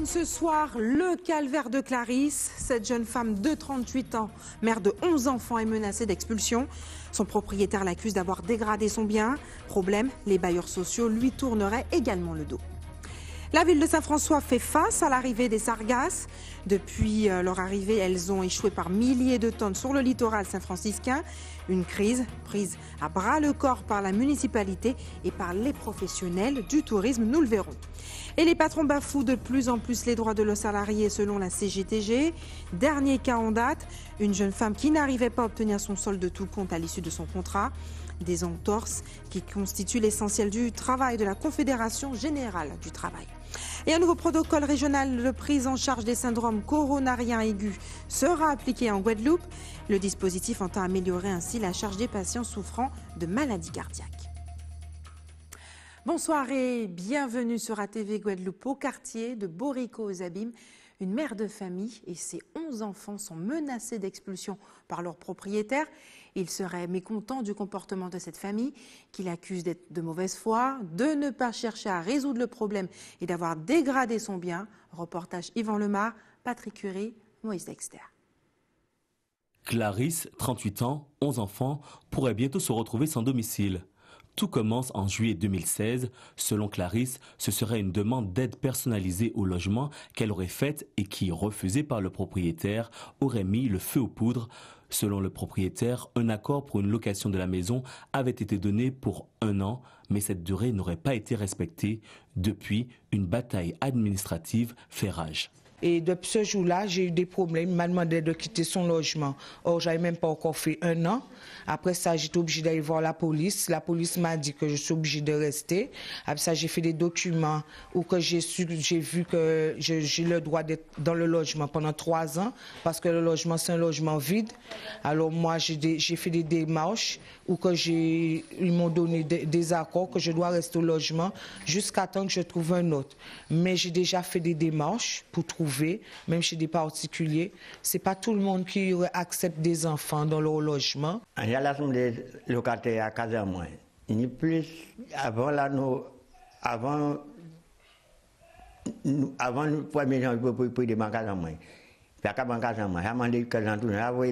Ce soir, le calvaire de Clarisse. Cette jeune femme de 38 ans, mère de 11 enfants, est menacée d'expulsion. Son propriétaire l'accuse d'avoir dégradé son bien. Problème, les bailleurs sociaux lui tourneraient également le dos. La ville de Saint-François fait face à l'arrivée des sargasses. Depuis leur arrivée, elles ont échoué par milliers de tonnes sur le littoral saint-franciscain. Une crise prise à bras-le-corps par la municipalité et par les professionnels du tourisme, nous le verrons. Et les patrons bafouent de plus en plus les droits de leurs salariés selon la CGTG. Dernier cas en date, une jeune femme qui n'arrivait pas à obtenir son solde de tout compte à l'issue de son contrat. Des entorses qui constituent l'essentiel du travail de la Confédération Générale du Travail. Et un nouveau protocole régional de prise en charge des syndromes coronariens aigus sera appliqué en Guadeloupe. Le dispositif entend améliorer ainsi la charge des patients souffrant de maladies cardiaques. Bonsoir et bienvenue sur ATV Guadeloupe, au quartier de Borico aux Abîmes. Une mère de famille et ses 11 enfants sont menacés d'expulsion par leur propriétaire. Il serait mécontent du comportement de cette famille, qu'il accuse d'être de mauvaise foi, de ne pas chercher à résoudre le problème et d'avoir dégradé son bien. Reportage Yvan Lemar, Patrick Curie, Moïse Dexter. Clarisse, 38 ans, 11 enfants, pourrait bientôt se retrouver sans domicile. Tout commence en juillet 2016. Selon Clarisse, ce serait une demande d'aide personnalisée au logement qu'elle aurait faite et qui, refusée par le propriétaire, aurait mis le feu aux poudres. Selon le propriétaire, un accord pour une location de la maison avait été donné pour 1 an, mais cette durée n'aurait pas été respectée. Depuis, une bataille administrative fait rage. Et depuis ce jour-là, j'ai eu des problèmes. Il m'a demandé de quitter son logement. Or, je n'avais même pas encore fait 1 an. Après ça, j'étais obligée d'aller voir la police. La police m'a dit que je suis obligée de rester. Après ça, j'ai fait des documents où j'ai vu que j'ai le droit d'être dans le logement pendant 3 ans parce que le logement, c'est un logement vide. Alors moi, j'ai fait des démarches où ils m'ont donné des accords que je dois rester au logement jusqu'à temps que je trouve un autre. Mais j'ai déjà fait des démarches pour trouver, même chez des particuliers. C'est pas tout le monde qui accepte des enfants dans leur logement. Il y a l'assemblée locataire à Casamance. Il y a plus avant le 1er janvier pour des Casamance. Puis à Casamance, il a demandé Casamance,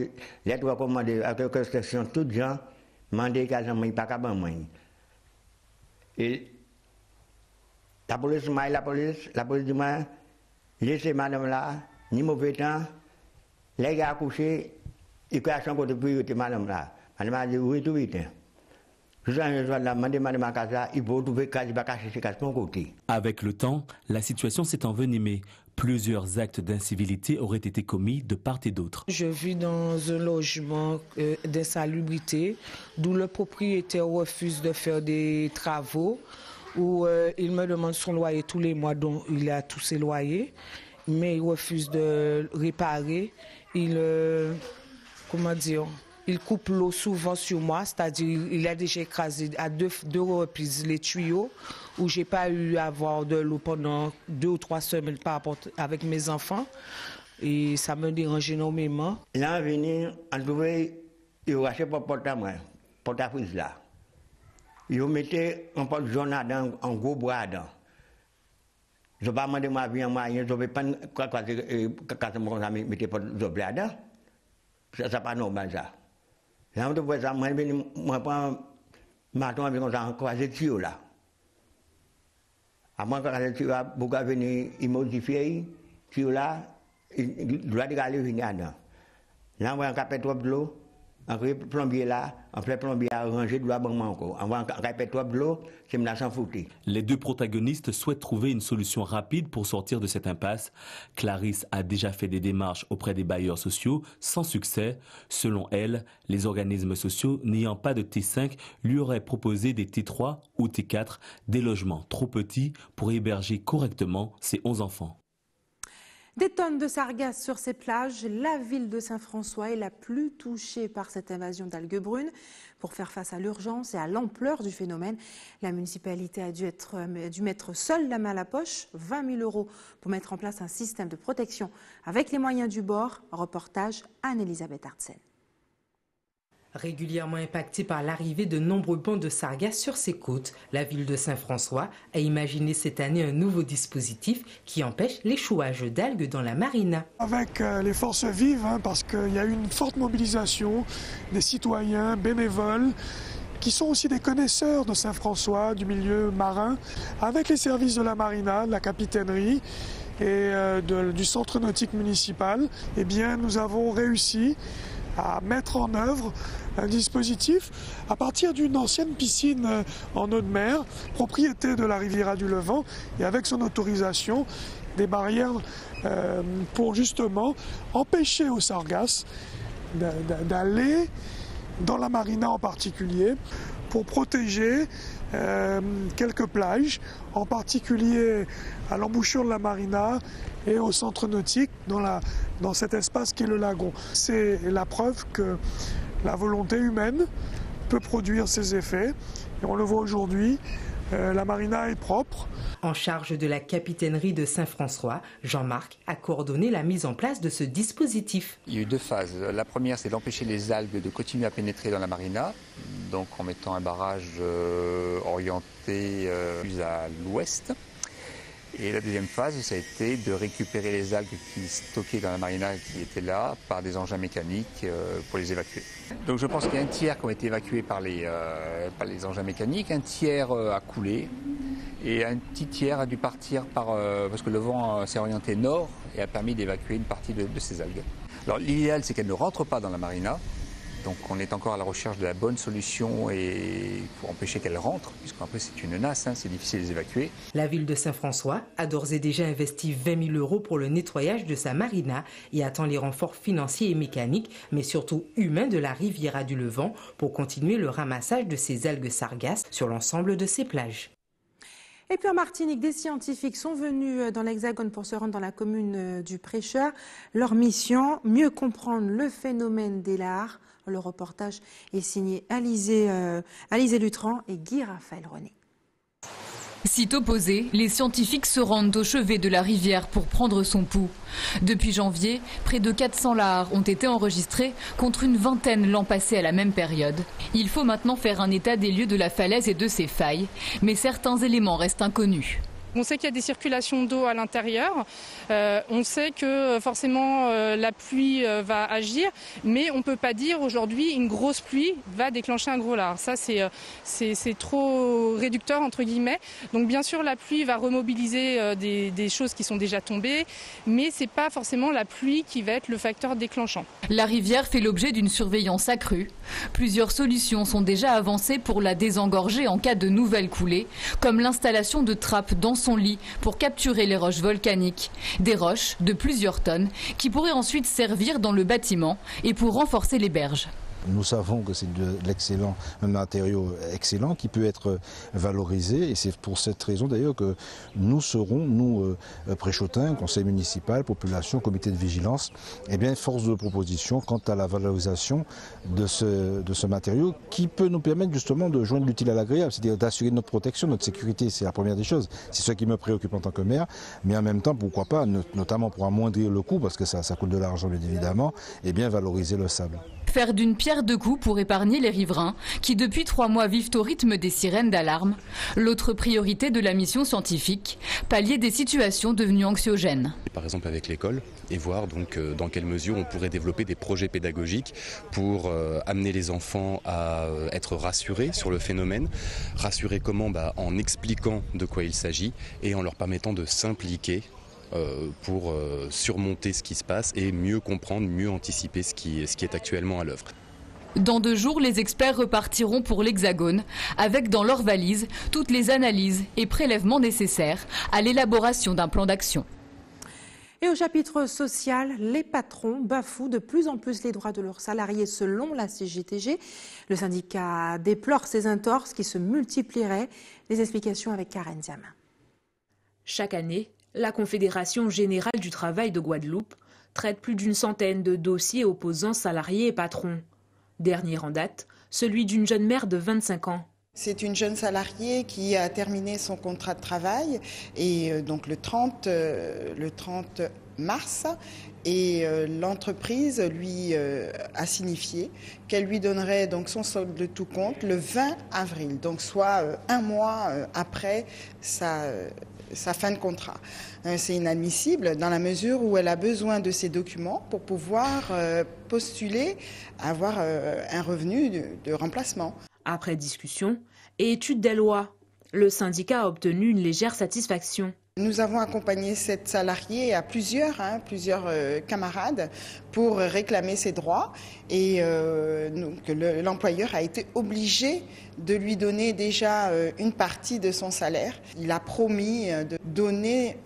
les trois commandés à quelques sections, tous les gens demandé Casamance, pas Casamance. Et la police dit moi, laissez madame là, ni mauvais temps, les gars couchés, ils crachent encore depuis que madame là. Madame a dit oui, tout vite. Je suis demandé madame à casa, il faut trouver case, pas cacher ses cases de mon côté. Avec le temps, la situation s'est envenimée. Plusieurs actes d'incivilité auraient été commis de part et d'autre. Je vis dans un logement d'insalubrité, d'où le propriétaire refuse de faire des travaux, où il me demande son loyer tous les mois, dont il a tous ses loyers, mais il refuse de réparer. Il coupe l'eau souvent sur moi, c'est-à-dire il a déjà écrasé à deux reprises les tuyaux, où j'ai pas eu à avoir de l'eau pendant 2 ou 3 semaines par rapport avec mes enfants, et ça me dérange énormément. Là, venir, on trouvait, il rachète pour porte-à-frise là. Ils mettaient un porte jaune dedans, un gros bois dedans. Je ne vais pas demander ma vie en moyen, je ne vais pas mettre porte dedans. Ça n'est pas normal ça. Là, on voit ça, moi, je prends maton avec un croisé de tuyau là. À moins que le tuyau a beaucoup venu modifier, tuyau là, il doit aller venir dedans. Là, on voit un capet trop de l'eau. Un plombier là, un plombier arrangé doit bon encore. On va répéter de l'eau, c'est me la s'en foutre. Les deux protagonistes souhaitent trouver une solution rapide pour sortir de cette impasse. Clarisse a déjà fait des démarches auprès des bailleurs sociaux sans succès. Selon elle, les organismes sociaux n'ayant pas de T5 lui auraient proposé des T3 ou T4, des logements trop petits pour héberger correctement ses 11 enfants. Des tonnes de sargasses sur ces plages. La ville de Saint-François est la plus touchée par cette invasion d'algues brunes. Pour faire face à l'urgence et à l'ampleur du phénomène, la municipalité a dû mettre seule la main à la poche, 20 000 € pour mettre en place un système de protection avec les moyens du bord. Reportage Anne-Elisabeth Artsen. Régulièrement impactée par l'arrivée de nombreux bancs de sargasses sur ses côtes, la ville de Saint-François a imaginé cette année un nouveau dispositif qui empêche l'échouage d'algues dans la marina. Avec les forces vives, parce qu'il y a eu une forte mobilisation des citoyens bénévoles qui sont aussi des connaisseurs de Saint-François, du milieu marin, avec les services de la marina, de la capitainerie et du centre nautique municipal, eh bien, nous avons réussi à mettre en œuvre un dispositif à partir d'une ancienne piscine en eau de mer, propriété de la Riviera du Levant, et avec son autorisation, des barrières pour justement empêcher aux sargasses d'aller dans la marina en particulier, pour protéger quelques plages, en particulier à l'embouchure de la marina et au centre nautique dans cet espace qui est le lagon. C'est la preuve que la volonté humaine peut produire ses effets et on le voit aujourd'hui, la marina est propre. En charge de la capitainerie de Saint-François, Jean-Marc a coordonné la mise en place de ce dispositif. Il y a eu deux phases. La première, c'est d'empêcher les algues de continuer à pénétrer dans la marina, donc en mettant un barrage orienté plus à l'ouest. Et la deuxième phase, ça a été de récupérer les algues qui stockées dans la marina qui étaient là par des engins mécaniques pour les évacuer. Donc je pense qu'il y a un tiers qui ont été évacués par les engins mécaniques, un tiers a coulé et un petit tiers a dû partir parce que le vent s'est orienté nord et a permis d'évacuer une partie de ces algues. Alors l'idéal, c'est qu'elles ne rentrent pas dans la marina. Donc on est encore à la recherche de la bonne solution et pour empêcher qu'elles rentrent, puisqu'après c'est une nasse, c'est difficile de les évacuer. La ville de Saint-François a d'ores et déjà investi 20 000 € pour le nettoyage de sa marina et attend les renforts financiers et mécaniques, mais surtout humains de la Riviera du Levant pour continuer le ramassage de ces algues sargasses sur l'ensemble de ses plages. Et puis en Martinique, des scientifiques sont venus dans l'Hexagone pour se rendre dans la commune du Prêcheur. Leur mission, mieux comprendre le phénomène des lares. Le reportage est signé Alizé Lutran et Guy Raphaël René. Sitôt posés, les scientifiques se rendent au chevet de la rivière pour prendre son pouls. Depuis janvier, près de 400 lares ont été enregistrés contre une vingtaine l'an passé à la même période. Il faut maintenant faire un état des lieux de la falaise et de ses failles, mais certains éléments restent inconnus. On sait qu'il y a des circulations d'eau à l'intérieur, on sait que forcément la pluie va agir, mais on ne peut pas dire aujourd'hui une grosse pluie va déclencher un gros lard. Ça c'est trop réducteur entre guillemets. Donc bien sûr la pluie va remobiliser des choses qui sont déjà tombées, mais ce n'est pas forcément la pluie qui va être le facteur déclenchant. La rivière fait l'objet d'une surveillance accrue. Plusieurs solutions sont déjà avancées pour la désengorger en cas de nouvelles coulées, comme l'installation de trappes dans son lit pour capturer les roches volcaniques. Des roches de plusieurs tonnes qui pourraient ensuite servir dans le bâtiment et pour renforcer les berges. Nous savons que c'est un matériau excellent qui peut être valorisé et c'est pour cette raison d'ailleurs que nous serons, nous Préchotins, conseil municipal, population, comité de vigilance, force de proposition quant à la valorisation de ce matériau qui peut nous permettre justement de joindre l'utile à l'agréable, c'est-à-dire d'assurer notre protection, notre sécurité, c'est la première des choses. C'est ce qui me préoccupe en tant que maire, mais en même temps, pourquoi pas, notamment pour amoindrir le coût, parce que ça coûte de l'argent bien évidemment, valoriser le sable. Faire d'une pierre deux coups pour épargner les riverains qui depuis 3 mois vivent au rythme des sirènes d'alarme. L'autre priorité de la mission scientifique, pallier des situations devenues anxiogènes. Par exemple avec l'école et voir donc dans quelle mesure on pourrait développer des projets pédagogiques pour amener les enfants à être rassurés sur le phénomène. Rassurés comment ? En expliquant de quoi il s'agit et en leur permettant de s'impliquer pour surmonter ce qui se passe et mieux comprendre, mieux anticiper ce qui est actuellement à l'œuvre. Dans 2 jours, les experts repartiront pour l'Hexagone avec dans leur valise toutes les analyses et prélèvements nécessaires à l'élaboration d'un plan d'action. Et au chapitre social, les patrons bafouent de plus en plus les droits de leurs salariés selon la CGTG. Le syndicat déplore ces entorses qui se multiplieraient. Les explications avec Karen Ziama. Chaque année, la Confédération générale du travail de Guadeloupe traite plus d'une centaine de dossiers opposant salariés et patrons. Dernier en date, celui d'une jeune mère de 25 ans. C'est une jeune salariée qui a terminé son contrat de travail et donc le 30 mars et l'entreprise lui a signifié qu'elle lui donnerait donc son solde de tout compte le 20 avril, donc soit un mois après sa fin de contrat. C'est inadmissible dans la mesure où elle a besoin de ces documents pour pouvoir postuler, avoir un revenu de remplacement. Après discussion et étude des lois, le syndicat a obtenu une légère satisfaction. Nous avons accompagné cette salariée à plusieurs camarades pour réclamer ses droits et l'employeur a été obligé de lui donner déjà une partie de son salaire. Il a promis de donner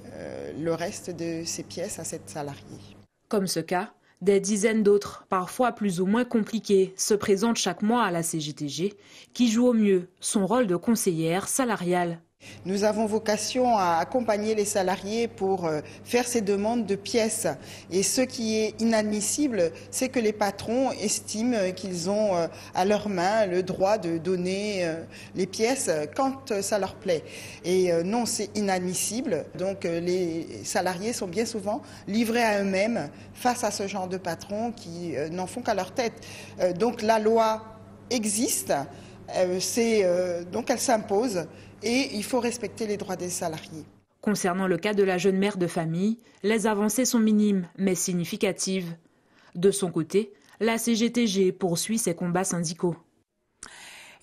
le reste de ses pièces à cette salariée. Comme ce cas, des dizaines d'autres, parfois plus ou moins compliqués, se présentent chaque mois à la CGTG, qui joue au mieux son rôle de conseillère salariale. Nous avons vocation à accompagner les salariés pour faire ces demandes de pièces. Et ce qui est inadmissible, c'est que les patrons estiment qu'ils ont à leur main le droit de donner les pièces quand ça leur plaît. Et non, c'est inadmissible. Donc les salariés sont bien souvent livrés à eux-mêmes face à ce genre de patrons qui n'en font qu'à leur tête. Donc la loi existe, donc elle s'impose. Et il faut respecter les droits des salariés. Concernant le cas de la jeune mère de famille, les avancées sont minimes mais significatives. De son côté, la CGTG poursuit ses combats syndicaux.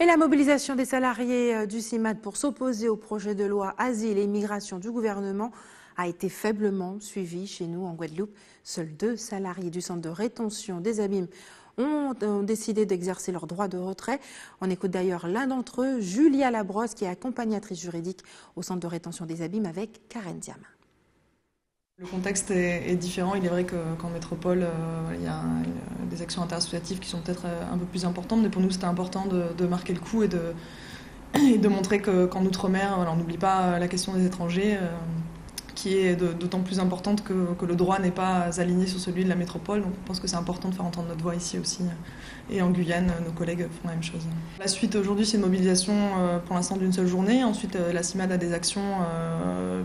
Et la mobilisation des salariés du CIMAD pour s'opposer au projet de loi Asile et Immigration du gouvernement a été faiblement suivie chez nous en Guadeloupe. Seuls 2 salariés du centre de rétention des Abîmes ont décidé d'exercer leur droit de retrait. On écoute d'ailleurs l'un d'entre eux, Julia Labrosse, qui est accompagnatrice juridique au centre de rétention des Abîmes avec Karen Diam. Le contexte est différent. Il est vrai qu'en métropole, il y a des actions interassociatives qui sont peut-être un peu plus importantes, mais pour nous c'était important de marquer le coup et de montrer qu'en Outre-mer, on n'oublie pas la question des étrangers, qui est d'autant plus importante que le droit n'est pas aligné sur celui de la métropole. Donc on pense que c'est important de faire entendre notre voix ici aussi. Et en Guyane, nos collègues font la même chose. La suite aujourd'hui, c'est une mobilisation pour l'instant d'une seule journée. Ensuite, la CIMAD a des actions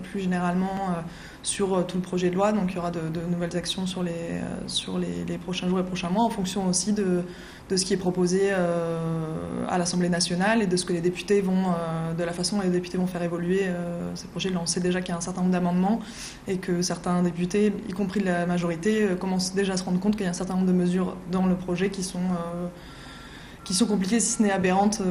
plus généralement sur tout le projet de loi. Donc il y aura de nouvelles actions sur les prochains jours et prochains mois en fonction aussi de ce qui est proposé à l'Assemblée nationale et de ce que les députés de la façon dont les députés vont faire évoluer ces projets. Là, on sait déjà qu'il y a un certain nombre d'amendements et que certains députés, y compris de la majorité, commencent déjà à se rendre compte qu'il y a un certain nombre de mesures dans le projet qui sont compliquées, si ce n'est aberrantes.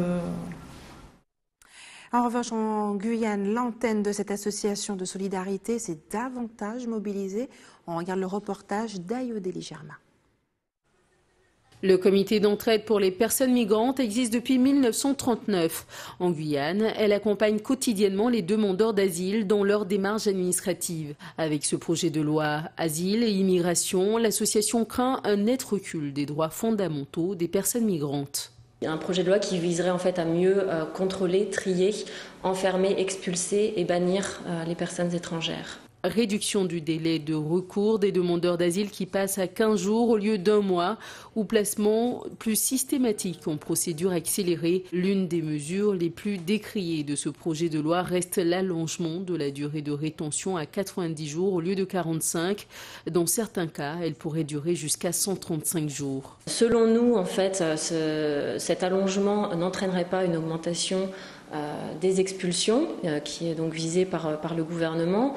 En revanche, en Guyane, l'antenne de cette association de solidarité s'est davantage mobilisée. On regarde le reportage d'Ayodélie Germain. Le comité d'entraide pour les personnes migrantes existe depuis 1939. En Guyane, elle accompagne quotidiennement les demandeurs d'asile dans leur démarche administrative. Avec ce projet de loi Asile et Immigration, l'association craint un net recul des droits fondamentaux des personnes migrantes. Un projet de loi qui viserait en fait à mieux contrôler, trier, enfermer, expulser et bannir les personnes étrangères. Réduction du délai de recours des demandeurs d'asile qui passe à 15 jours au lieu d'1 mois ou placement plus systématique en procédure accélérée. L'une des mesures les plus décriées de ce projet de loi reste l'allongement de la durée de rétention à 90 jours au lieu de 45. Dans certains cas, elle pourrait durer jusqu'à 135 jours. Selon nous, en fait, cet allongement n'entraînerait pas une augmentation des expulsions qui est donc visée par le gouvernement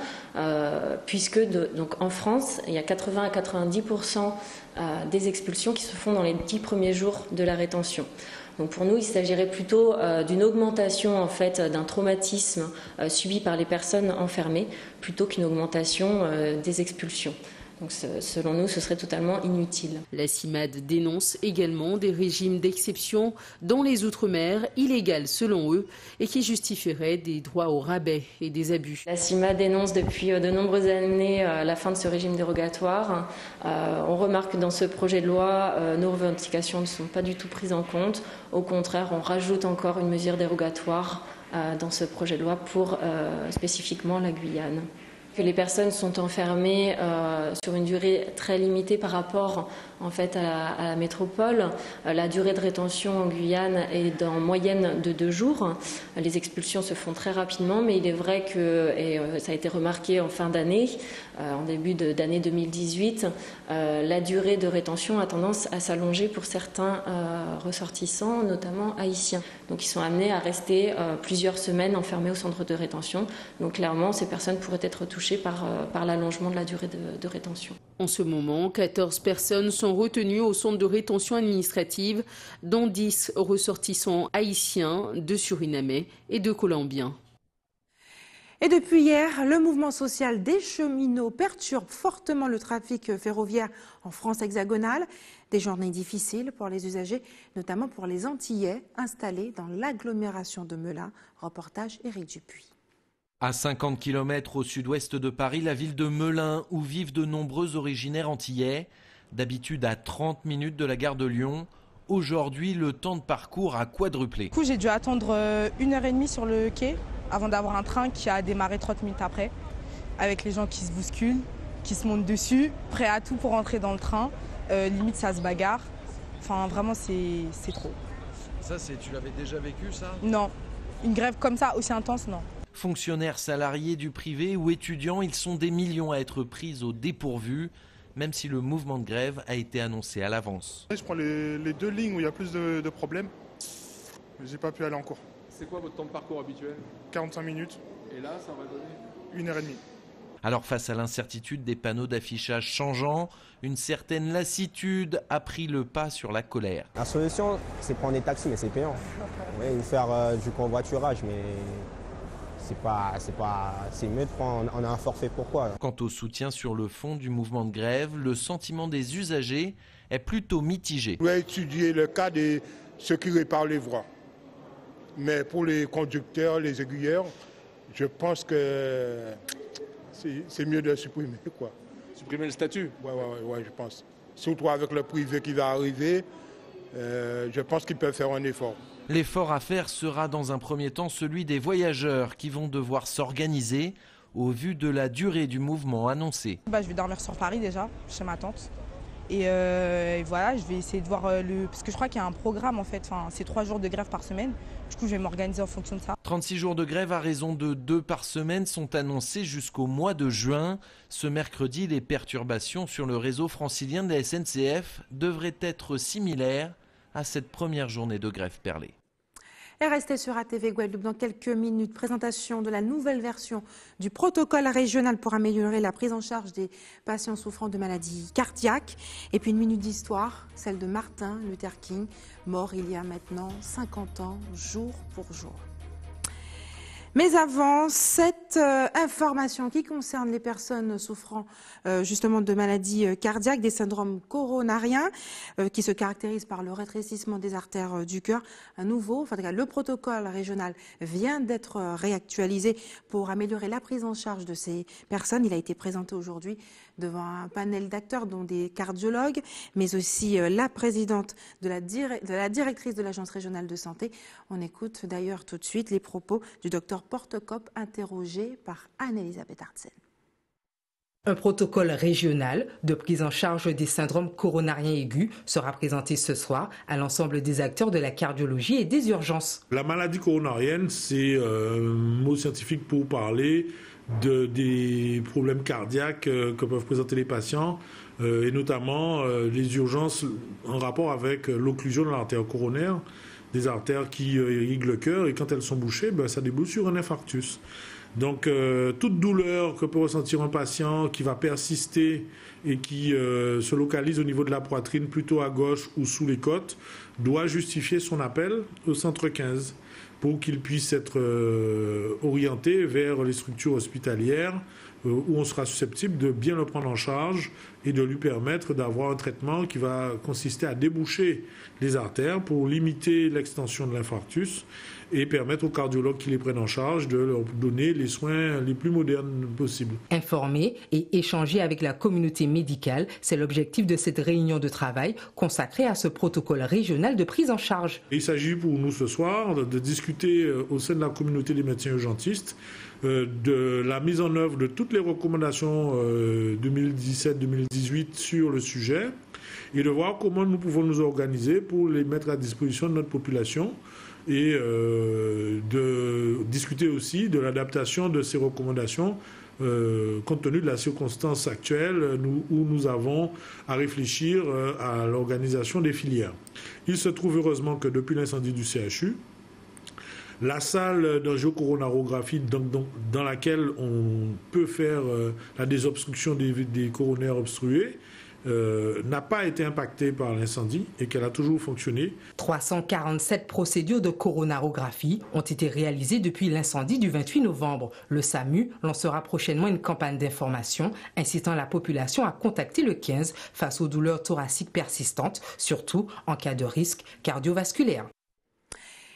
puisque donc en France il y a 80 à 90% des expulsions qui se font dans les 10 premiers jours de la rétention. Donc pour nous il s'agirait plutôt d'une augmentation en fait d'un traumatisme subi par les personnes enfermées plutôt qu'une augmentation des expulsions. Donc selon nous, ce serait totalement inutile. La CIMAD dénonce également des régimes d'exception dans les Outre-mer, illégales selon eux, et qui justifieraient des droits au rabais et des abus. La CIMAD dénonce depuis de nombreuses années la fin de ce régime dérogatoire. On remarque que dans ce projet de loi, nos revendications ne sont pas du tout prises en compte. Au contraire, on rajoute encore une mesure dérogatoire dans ce projet de loi pour spécifiquement la Guyane. Que les personnes sont enfermées sur une durée très limitée par rapport en fait à la métropole. La durée de rétention en Guyane est en moyenne de 2 jours. Les expulsions se font très rapidement, mais il est vrai que, et ça a été remarqué en fin d'année, en début d'année 2018, la durée de rétention a tendance à s'allonger pour certains ressortissants, notamment haïtiens. Donc ils sont amenés à rester plusieurs semaines enfermés au centre de rétention. Donc clairement, ces personnes pourraient être touchées par l'allongement de la durée de rétention. En ce moment, 14 personnes sont retenues au centre de rétention administrative, dont 10 ressortissants haïtiens, 2 Surinamais et 2 Colombiens. Et depuis hier, le mouvement social des cheminots perturbe fortement le trafic ferroviaire en France hexagonale. Des journées difficiles pour les usagers, notamment pour les Antillais installés dans l'agglomération de Melun. Reportage Éric Dupuis. À 50 km au sud-ouest de Paris, la ville de Melun, où vivent de nombreux originaires antillais. D'habitude à 30 minutes de la gare de Lyon. Aujourd'hui, le temps de parcours a quadruplé. Du coup, j'ai dû attendre 1h30 sur le quai avant d'avoir un train qui a démarré 30 minutes après, avec les gens qui se bousculent, qui se montent dessus, prêts à tout pour rentrer dans le train. Limite, ça se bagarre. Enfin, vraiment, c'est trop. Ça, tu l'avais déjà vécu, ça? Non. Une grève comme ça, aussi intense, non. Fonctionnaires, salariés du privé ou étudiants, ils sont des millions à être pris au dépourvu, même si le mouvement de grève a été annoncé à l'avance. Je prends les 2 lignes où il y a plus de problèmes. J'ai pas pu aller en cours. C'est quoi votre temps de parcours habituel? 45 minutes. Et là, ça va donner 1h30. Alors face à l'incertitude des panneaux d'affichage changeants, une certaine lassitude a pris le pas sur la colère. La solution, c'est prendre des taxis, mais c'est payant. Oui, ou faire du covoiturage, mais c'est mieux de prendre un forfait. Pourquoi? Quant au soutien sur le fond du mouvement de grève, le sentiment des usagers est plutôt mitigé. On va étudier le cas de ceux qui réparent les voies. Mais pour les conducteurs, les aiguilleurs, je pense que c'est mieux de supprimer, quoi. Supprimer le statut? Ouais, je pense. Surtout avec le privé qui va arriver, je pense qu'ils peuvent faire un effort. L'effort à faire sera dans un premier temps celui des voyageurs qui vont devoir s'organiser au vu de la durée du mouvement annoncé. Je vais dormir sur Paris déjà, chez ma tante. Et voilà, je vais essayer de voir parce que je crois qu'il y a un programme en fait, c'est 3 jours de grève par semaine. Du coup, je vais m'organiser en fonction de ça. 36 jours de grève à raison de 2 par semaine sont annoncés jusqu'au mois de juin. Ce mercredi, les perturbations sur le réseau francilien de la SNCF devraient être similaires à cette première journée de grève perlée. Et restez sur ATV Guadeloupe dans quelques minutes. Présentation de la nouvelle version du protocole régional pour améliorer la prise en charge des patients souffrant de maladies cardiaques. Et puis une minute d'histoire, celle de Martin Luther King, mort il y a maintenant 50 ans, jour pour jour. Mais avant, cette information qui concerne les personnes souffrant justement de maladies cardiaques, des syndromes coronariens qui se caractérisent par le rétrécissement des artères du cœur. Le protocole régional vient d'être réactualisé pour améliorer la prise en charge de ces personnes. Il a été présenté aujourd'hui devant un panel d'acteurs, dont des cardiologues, mais aussi la présidente de la directrice de l'Agence régionale de santé. On écoute d'ailleurs tout de suite les propos du docteur Portecop, interrogé par Anne-Elisabeth Artsen. Un protocole régional de prise en charge des syndromes coronariens aigus sera présenté ce soir à l'ensemble des acteurs de la cardiologie et des urgences. La maladie coronarienne, c'est un mot scientifique pour parler des problèmes cardiaques que peuvent présenter les patients et notamment les urgences en rapport avec l'occlusion de l'artère coronaire, des artères qui irriguent le cœur, et quand elles sont bouchées, ça débouche sur un infarctus. Donc toute douleur que peut ressentir un patient qui va persister et qui se localise au niveau de la poitrine, plutôt à gauche ou sous les côtes, doit justifier son appel au centre 15 pour qu'il puisse être orienté vers les structures hospitalières où on sera susceptible de bien le prendre en charge et de lui permettre d'avoir un traitement qui va consister à déboucher les artères pour limiter l'extension de l'infarctus et permettre aux cardiologues qui les prennent en charge de leur donner les soins les plus modernes possibles. Informer et échanger avec la communauté médicale, c'est l'objectif de cette réunion de travail consacrée à ce protocole régional de prise en charge. Il s'agit pour nous ce soir de discuter discuté au sein de la communauté des médecins urgentistes de la mise en œuvre de toutes les recommandations 2017-2018 sur le sujet et de voir comment nous pouvons nous organiser pour les mettre à disposition de notre population et de discuter aussi de l'adaptation de ces recommandations compte tenu de la circonstance actuelle où nous avons à réfléchir à l'organisation des filières. Il se trouve heureusement que depuis l'incendie du CHU, la salle d'angio-coronarographie dans laquelle on peut faire la désobstruction des coronaires obstrués n'a pas été impactée par l'incendie et qu'elle a toujours fonctionné. 347 procédures de coronarographie ont été réalisées depuis l'incendie du 28 novembre. Le SAMU lancera prochainement une campagne d'information incitant la population à contacter le 15 face aux douleurs thoraciques persistantes, surtout en cas de risque cardiovasculaire.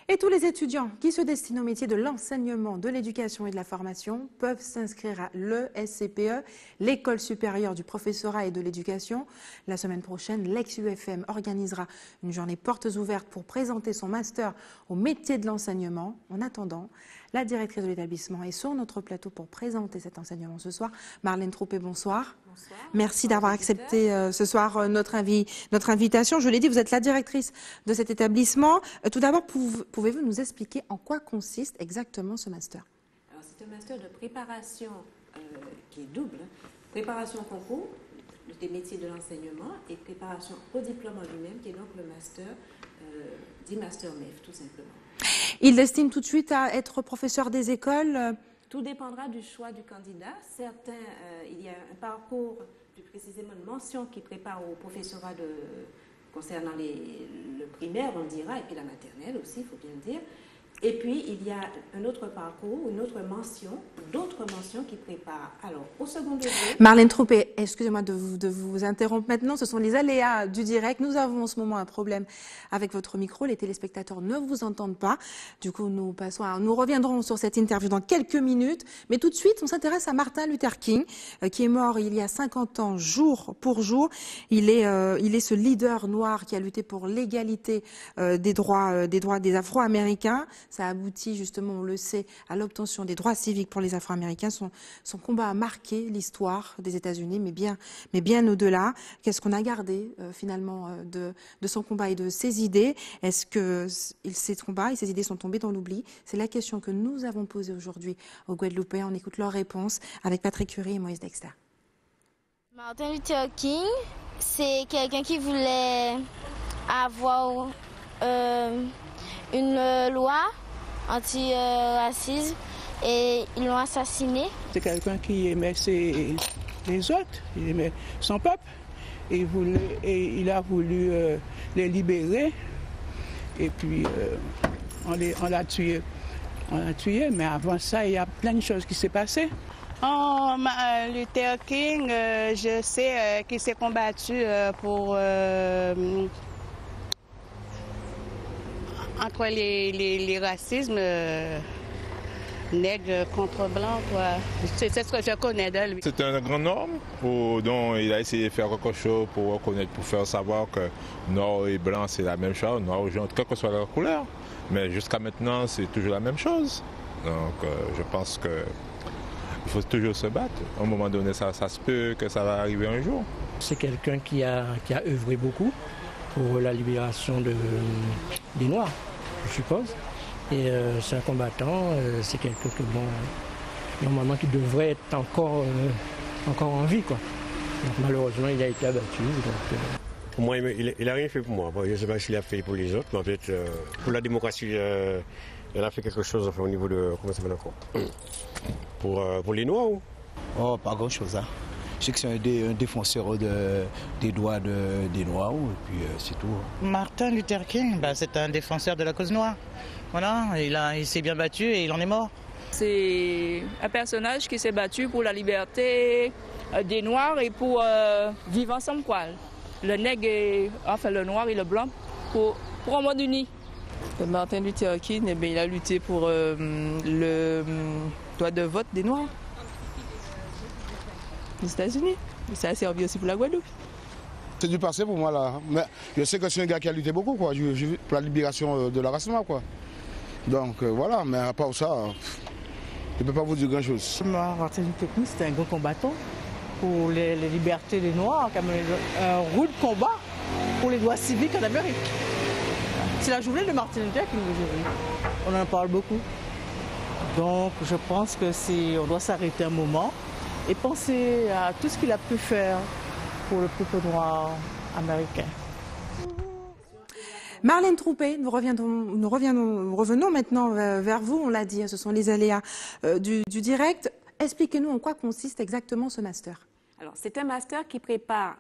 Et tous les étudiants qui se destinent au métier de l'enseignement, de l'éducation et de la formation peuvent s'inscrire à l'ESCPE, l'École supérieure du professorat et de l'éducation. La semaine prochaine, l'ex-UFM organisera une journée portes ouvertes pour présenter son master au métier de l'enseignement. En attendant, la directrice de l'établissement est sur notre plateau pour présenter cet enseignement ce soir. Marlène Troupé, bonsoir. Bonsoir. Merci d'avoir accepté ce soir notre invitation. Je l'ai dit, vous êtes la directrice de cet établissement. Tout d'abord, pouvez-vous nous expliquer en quoi consiste exactement ce master? Alors, c'est un master de préparation qui est double. Préparation concours des métiers de l'enseignement et préparation au diplôme en lui-même, qui est donc le master, dit master MEF, tout simplement. Il destine tout de suite à être professeur des écoles? Tout dépendra du choix du candidat. Certains, il y a un parcours, plus précisément une mention qui prépare au professorat concernant le primaire, on dira, et puis la maternelle aussi, il faut bien le dire. Et puis, il y a un autre parcours, une autre mention, d'autres mentions qui préparent. Alors, au second degré... Marlène Troupé, excusez-moi de vous interrompre maintenant. Ce sont les aléas du direct. Nous avons en ce moment un problème avec votre micro. Les téléspectateurs ne vous entendent pas. Du coup, nous reviendrons sur cette interview dans quelques minutes. Mais tout de suite, on s'intéresse à Martin Luther King, qui est mort il y a 50 ans, jour pour jour. Il est ce leader noir qui a lutté pour l'égalité des droits des Afro-Américains. Ça aboutit justement, on le sait, à l'obtention des droits civiques pour les Afro-Américains. Son combat a marqué l'histoire des États-Unis, mais bien au-delà. Qu'est-ce qu'on a gardé finalement de son combat et de ses idées? Est-ce que ces combats et ces idées sont tombés dans l'oubli? C'est la question que nous avons posée aujourd'hui aux Guadeloupéens. On écoute leurs réponses avec Patrick Curie et Moïse Dexter. Martin Luther King, c'est quelqu'un qui voulait avoir une loi anti-racisme et ils l'ont assassiné. C'est quelqu'un qui aimait les autres, il aimait son peuple et il a voulu les libérer et puis on l'a tué. Mais avant ça, il y a plein de choses qui s'est passées. Luther King, je sais qu'il s'est combattu pour... entre les racismes nègres contre blancs, quoi. C'est ce que je connais de lui. C'est un grand homme dont il a essayé de faire quelque chose pour reconnaître, pour faire savoir que noir et blanc c'est la même chose, noir ou jaune, quelle que soit leur couleur. Mais jusqu'à maintenant c'est toujours la même chose. Donc je pense qu'il faut toujours se battre. À un moment donné ça se peut que ça va arriver un jour. C'est quelqu'un qui a œuvré beaucoup pour la libération des Noirs, je suppose. Et c'est un combattant, c'est quelqu'un que, normalement, qui devrait être encore en vie, quoi. Donc, malheureusement, il a été abattu. Pour moi, il n'a rien fait pour moi. Je ne sais pas s'il a fait pour les autres, mais peut-être pour la démocratie, il a fait quelque chose au niveau de... Comment ça s'appelle encore pour les Noirs ou? Oh, pas grand-chose, hein. Je sais que c'est un défenseur des droits des Noirs, et puis c'est tout. Martin Luther King, c'est un défenseur de la cause noire. Voilà, il s'est bien battu et il en est mort. C'est un personnage qui s'est battu pour la liberté des Noirs et pour vivre ensemble, quoi. Le nègre, le noir et le blanc, pour un monde uni. Martin Luther King, il a lutté pour le droit de vote des Noirs aux États-Unis. Ça a servi aussi pour la Guadeloupe. C'est du passé pour moi là. Mais je sais que c'est un gars qui a lutté beaucoup, quoi, pour la libération de la race noire, quoi. Donc voilà, mais à part ça, je ne peux pas vous dire grand-chose. Martin Luther King, c'était un grand combattant pour les libertés des Noirs, un rude combat pour les droits civiques en Amérique. C'est la journée de Martin Luther King aujourd'hui. On en parle beaucoup. Donc je pense qu'on doit s'arrêter un moment et penser à tout ce qu'il a pu faire pour le peuple noir américain. Marlène Troupé, nous revenons maintenant vers vous. On l'a dit, ce sont les aléas du direct. Expliquez-nous en quoi consiste exactement ce master. Alors, c'est un master qui prépare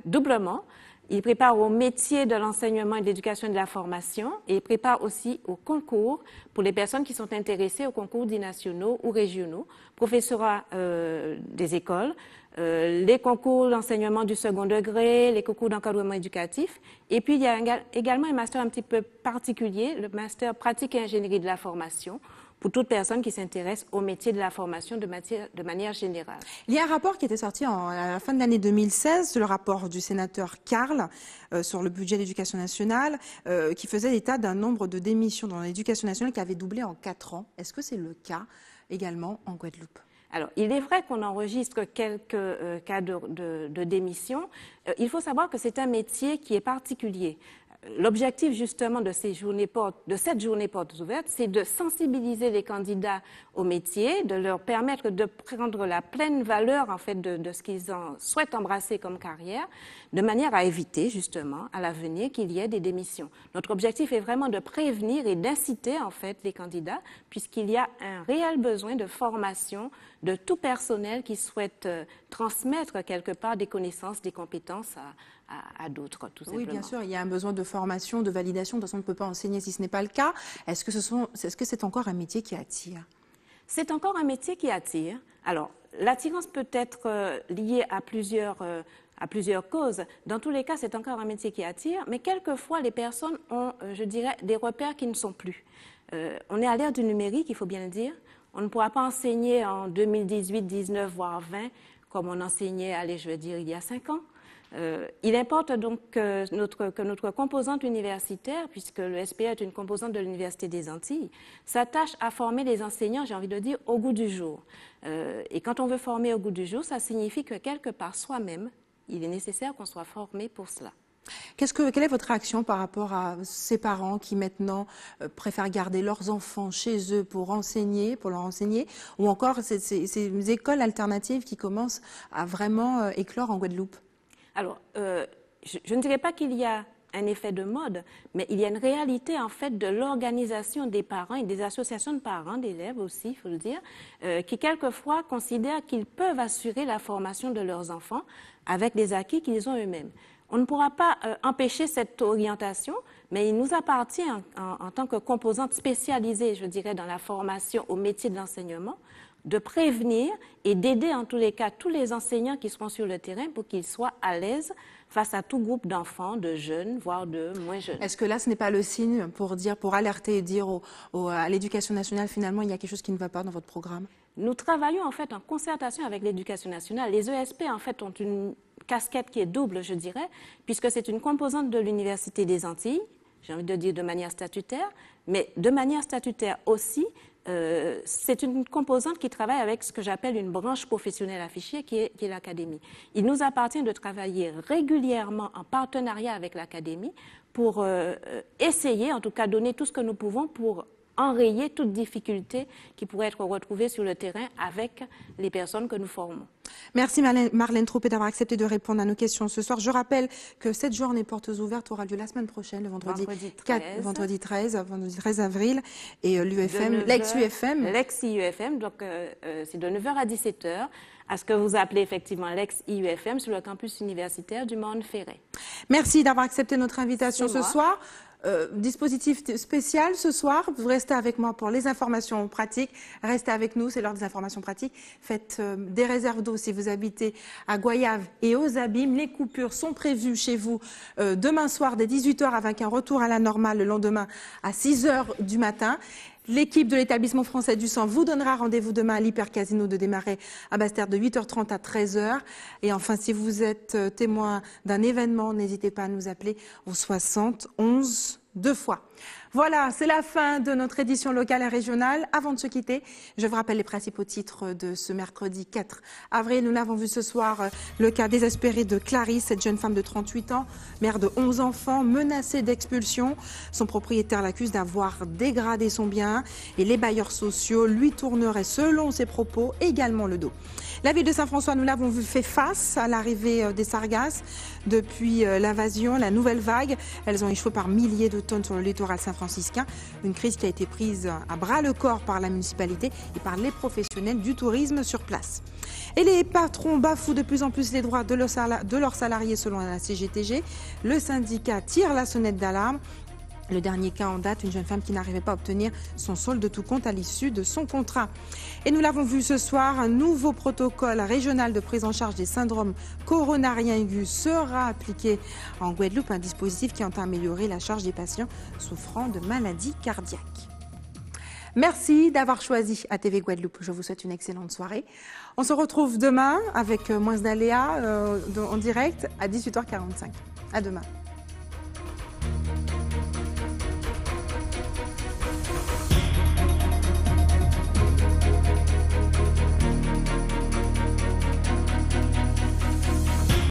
doublement. Il prépare au métier de l'enseignement et de l'éducation et de la formation et il prépare aussi au concours pour les personnes qui sont intéressées aux concours dits nationaux ou régionaux, professorat des écoles, les concours d'enseignement du second degré, les concours d'encadrement éducatif. Et puis, il y a également un master un petit peu particulier, le master pratique et ingénierie de la formation, pour toute personne qui s'intéresse au métier de la formation de manière générale. Il y a un rapport qui était sorti à la fin de l'année 2016, c'est le rapport du sénateur Carl sur le budget de l'éducation nationale, qui faisait état d'un nombre de démissions dans l'éducation nationale qui avait doublé en 4 ans. Est-ce que c'est le cas également en Guadeloupe ? Alors, il est vrai qu'on enregistre quelques cas de démission. Il faut savoir que c'est un métier qui est particulier. L'objectif justement de cette journée portes ouvertes, c'est de sensibiliser les candidats au métier, de leur permettre de prendre la pleine valeur en fait de ce qu'ils souhaitent embrasser comme carrière, de manière à éviter justement à l'avenir qu'il y ait des démissions. Notre objectif est vraiment de prévenir et d'inciter en fait les candidats, puisqu'il y a un réel besoin de formation de tout personnel qui souhaite transmettre quelque part des connaissances, des compétences à d'autres, tout simplement. Oui, bien sûr, il y a un besoin de formation, de validation. De toute façon, on ne peut pas enseigner si ce n'est pas le cas. Est-ce que c'est encore un métier qui attire ? C'est encore un métier qui attire. Alors, l'attirance peut être liée à plusieurs causes. Dans tous les cas, c'est encore un métier qui attire, mais quelquefois, les personnes ont, je dirais, des repères qui ne sont plus. On est à l'ère du numérique, il faut bien le dire. On ne pourra pas enseigner en 2018, 19, voire 20, comme on enseignait, allez, je veux dire, il y a 5 ans. Il importe donc que notre composante universitaire, puisque le SPA est une composante de l'Université des Antilles, s'attache à former les enseignants, j'ai envie de dire, au goût du jour. Et quand on veut former au goût du jour, ça signifie que quelque part soi-même, il est nécessaire qu'on soit formé pour cela. Quelle est votre réaction par rapport à ces parents qui maintenant préfèrent garder leurs enfants chez eux pour leur enseigner, ou encore ces écoles alternatives qui commencent à vraiment éclore en Guadeloupe ? Alors, je ne dirais pas qu'il y a un effet de mode, mais il y a une réalité en fait de l'organisation des parents et des associations de parents, d'élèves aussi, il faut le dire, qui quelquefois considèrent qu'ils peuvent assurer la formation de leurs enfants avec des acquis qu'ils ont eux-mêmes. On ne pourra pas empêcher cette orientation, mais il nous appartient en tant que composante spécialisée, je dirais, dans la formation au métier de l'enseignement, de prévenir et d'aider en tous les cas tous les enseignants qui seront sur le terrain pour qu'ils soient à l'aise face à tout groupe d'enfants, de jeunes, voire de moins jeunes. Est-ce que là, ce n'est pas le signe pour alerter et dire à l'Éducation nationale, finalement, il y a quelque chose qui ne va pas dans votre programme ? Nous travaillons en fait en concertation avec l'Éducation nationale. Les ESP en fait ont une casquette qui est double, je dirais, puisque c'est une composante de l'Université des Antilles, j'ai envie de dire de manière statutaire, mais de manière statutaire aussi, c'est une composante qui travaille avec ce que j'appelle une branche professionnelle affichée, qui est l'Académie. Il nous appartient de travailler régulièrement en partenariat avec l'Académie pour essayer, en tout cas donner tout ce que nous pouvons pour enrayer toute difficulté qui pourrait être retrouvée sur le terrain avec les personnes que nous formons. Merci Marlène Troupé d'avoir accepté de répondre à nos questions ce soir. Je rappelle que cette journée portes ouvertes aura lieu la semaine prochaine, le vendredi 13 avril, et l'ex-UFM. L'ex-IUFM, donc c'est de 9h à 17h, à ce que vous appelez effectivement l'ex-IUFM sur le campus universitaire du Mont-Ferret. Merci d'avoir accepté notre invitation ce soir. Dispositif spécial ce soir. Vous restez avec moi pour les informations pratiques. Restez avec nous, c'est l'heure des informations pratiques. Faites des réserves d'eau si vous habitez à Goyave et aux Abîmes. Les coupures sont prévues chez vous demain soir dès 18h avec un retour à la normale le lendemain à 6h du matin. L'équipe de l'établissement français du sang vous donnera rendez-vous demain à l'Hyper-Casino de Desmarais à Basse-Terre de 8h30 à 13h. Et enfin, si vous êtes témoin d'un événement, n'hésitez pas à nous appeler au 60 11 2 fois. Voilà, c'est la fin de notre édition locale et régionale. Avant de se quitter, je vous rappelle les principaux titres de ce mercredi 4 avril. Nous l'avons vu ce soir, le cas désespéré de Clarisse, cette jeune femme de 38 ans, mère de 11 enfants, menacée d'expulsion. Son propriétaire l'accuse d'avoir dégradé son bien et les bailleurs sociaux lui tourneraient, selon ses propos, également le dos. La ville de Saint-François, nous l'avons vu, fait face à l'arrivée des sargasses. Depuis l'invasion, la nouvelle vague, elles ont échoué par milliers de tonnes sur le littoral saint-franciscain. Une crise qui a été prise à bras-le-corps par la municipalité et par les professionnels du tourisme sur place. Et les patrons bafouent de plus en plus les droits de leurs salariés selon la CGTG. Le syndicat tire la sonnette d'alarme. Le dernier cas en date, une jeune femme qui n'arrivait pas à obtenir son solde de tout compte à l'issue de son contrat. Et nous l'avons vu ce soir, un nouveau protocole régional de prise en charge des syndromes coronariens aigus sera appliqué en Guadeloupe, un dispositif qui entend améliorer la charge des patients souffrant de maladies cardiaques. Merci d'avoir choisi ATV Guadeloupe. Je vous souhaite une excellente soirée. On se retrouve demain avec moins d'aléas en direct à 18h45. À demain.